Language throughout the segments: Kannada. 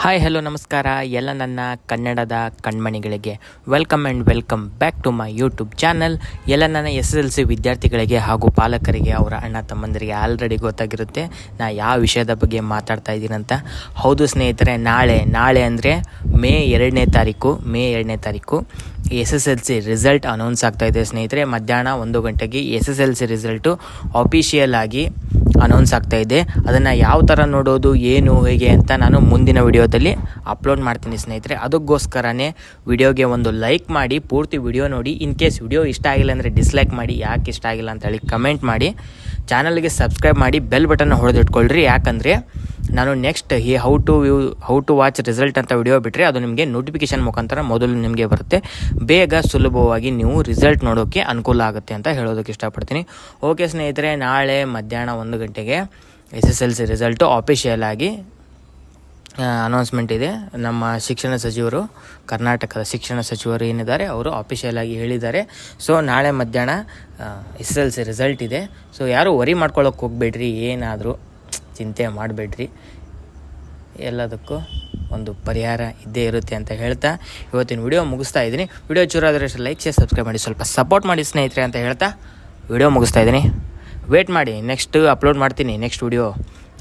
ಹಾಯ್ ಹಲೋ ನಮಸ್ಕಾರ ಎಲ್ಲ ನನ್ನ ಕನ್ನಡದ ಕಣ್ಮಣಿಗಳಿಗೆ welcome and welcome back to my YouTube channel. ಎಲ್ಲ ನನ್ನ SSLC ವಿದ್ಯಾರ್ಥಿಗಳಿಗೆ ಹಾಗೂ ಪಾಲಕರಿಗೆ, ಅವರ ಅಣ್ಣ ತಮ್ಮಂದರಿಗೆ ಆಲ್ರೆಡಿ ಗೊತ್ತಾಗಿರುತ್ತೆ ನಾ ಯಾವ ವಿಷಯದ ಬಗ್ಗೆ ಮಾತಾಡ್ತಾ ಇದ್ದೀನಂತ. ಹೌದು ಸ್ನೇಹಿತರೆ, ನಾಳೆ ಅಂದರೆ ಮೇ 2ನೇ ತಾರೀಕು SSLC ರಿಸಲ್ಟ್ ಅನೌನ್ಸ್ ಆಗ್ತಾಯಿದೆ ಸ್ನೇಹಿತರೆ. ಮಧ್ಯಾಹ್ನ 1 ಗಂಟೆಗೆ SSLC ರಿಸಲ್ಟು ಆಫಿಷಿಯಲ್ ಆಗಿ ಅನೌನ್ಸ್ ಆಗ್ತಾಯಿದೆ. ಅದನ್ನು ಯಾವ ಥರ ನೋಡೋದು, ಏನು, ಹೇಗೆ ಅಂತ ನಾನು ಮುಂದಿನ ವಿಡಿಯೋದಲ್ಲಿ ಅಪ್ಲೋಡ್ ಮಾಡ್ತೀನಿ ಸ್ನೇಹಿತರೆ. ಅದಕ್ಕೋಸ್ಕರನೇ ವಿಡಿಯೋಗೆ ಒಂದು ಲೈಕ್ ಮಾಡಿ, ಪೂರ್ತಿ ವಿಡಿಯೋ ನೋಡಿ. ಇನ್ ಕೇಸ್ ವಿಡಿಯೋ ಇಷ್ಟ ಆಗಿಲ್ಲ ಅಂದರೆ ಡಿಸ್ಲೈಕ್ ಮಾಡಿ, ಯಾಕೆ ಇಷ್ಟ ಆಗಿಲ್ಲ ಅಂತೇಳಿ ಕಮೆಂಟ್ ಮಾಡಿ. ಚಾನಲ್ಗೆ ಸಬ್ಸ್ಕ್ರೈಬ್ ಮಾಡಿ, ಬೆಲ್ ಬಟನ್ನ ಹೊಡೆದಿಟ್ಕೊಳ್ರಿ. ಯಾಕಂದರೆ ನಾನು next how to watch result ಅಂತ ವಿಡಿಯೋ ಬಿಟ್ಟರೆ ಅದು ನಿಮಗೆ ನೋಟಿಫಿಕೇಷನ್ ಮುಖಾಂತರ ಮೊದಲು ನಿಮಗೆ ಬರುತ್ತೆ. ಬೇಗ ಸುಲಭವಾಗಿ ನೀವು ರಿಸಲ್ಟ್ ನೋಡೋಕ್ಕೆ ಅನುಕೂಲ ಆಗುತ್ತೆ ಅಂತ ಹೇಳೋದಕ್ಕೆ ಇಷ್ಟಪಡ್ತೀನಿ. ಓಕೆ ಸ್ನೇಹಿತರೆ, ನಾಳೆ ಮಧ್ಯಾಹ್ನ 1 ಗಂಟೆಗೆ SSLC ರಿಸಲ್ಟು ಆಫಿಷಿಯಲ್ ಆಗಿ ಅನೌನ್ಸ್ಮೆಂಟ್ ಇದೆ. ನಮ್ಮ ಶಿಕ್ಷಣ ಸಚಿವರು, ಕರ್ನಾಟಕದ ಶಿಕ್ಷಣ ಸಚಿವರು ಏನಿದ್ದಾರೆ ಅವರು ಆಫಿಷಿಯಲ್ ಆಗಿ ಹೇಳಿದ್ದಾರೆ. ಸೊ ನಾಳೆ ಮಧ್ಯಾಹ್ನ SSLC ರಿಸಲ್ಟ್ ಇದೆ. ಸೊ ಯಾರು ವರಿ ಮಾಡ್ಕೊಳ್ಳೋಕೆ ಹೋಗಬೇಡ್ರಿ, ಏನಾದರೂ ಚಿಂತೆ ಮಾಡಬೇಡ್ರಿ, ಎಲ್ಲದಕ್ಕೂ ಒಂದು ಪರಿಹಾರ ಇದ್ದೇ ಇರುತ್ತೆ ಅಂತ ಹೇಳ್ತಾ ಇವತ್ತಿನ ವಿಡಿಯೋ ಮುಗಿಸ್ತಾ ಇದ್ದೀನಿ. ವಿಡಿಯೋ ಚೂರಾದರೆ ಲೈಕ್ ಶೇರ್ ಸಬ್ಸ್ಕ್ರೈಬ್ ಮಾಡಿ, ಸ್ವಲ್ಪ ಸಪೋರ್ಟ್ ಮಾಡಿ ಸ್ನೇಹಿತರೆ ಅಂತ ಹೇಳ್ತಾ ವಿಡಿಯೋ ಮುಗಿಸ್ತಾ ಇದ್ದೀನಿ. ವೇಟ್ ಮಾಡಿ, ನೆಕ್ಸ್ಟ್ ಅಪ್ಲೋಡ್ ಮಾಡ್ತೀನಿ. Next video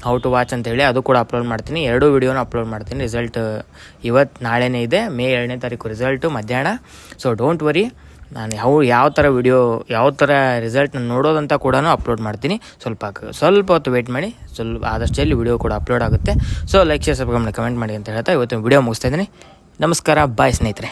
how to watch ಅಂತ ಹೇಳಿ ಅದು ಕೂಡ ಅಪ್ಲೋಡ್ ಮಾಡ್ತೀನಿ. 2 ವಿಡಿಯೋನ ಅಪ್ಲೋಡ್ ಮಾಡ್ತೀನಿ. ರಿಸಲ್ಟ್ ನಾಳೆನೇ ಇದೆ, ಮೇ 2ನೇ ತಾರೀಕು ರಿಸಲ್ಟು ಮಧ್ಯಾಹ್ನ. ಸೊ ಡೋಂಟ್ ವರಿ, ನಾನು ಯಾವ ಥರ ರಿಸಲ್ಟ್ನ ನೋಡೋದಂತ ಕೂಡ ಅಪ್ಲೋಡ್ ಮಾಡ್ತೀನಿ. ಸ್ವಲ್ಪ ಹೊತ್ತು ವೇಟ್ ಮಾಡಿ, ಆದಷ್ಟು ಜಲ್ದಿ ವಿಡಿಯೋ ಕೂಡ ಅಪ್ಲೋಡ್ ಆಗುತ್ತೆ. ಸೊ ಲೈಕ್ ಶೇರ್ ಸಬ್ಸ್ಕ್ರೈಬ್ ಮಾಡಿ, ಕಮೆಂಟ್ ಮಾಡಿ ಅಂತ ಹೇಳ್ತಾ ಇವತ್ತು ವಿಡಿಯೋ ಮುಗಿಸ್ತಾ ಇದ್ದೀನಿ. ನಮಸ್ಕಾರ, ಬಾಯ್ ಸ್ನೇಹಿತರೆ.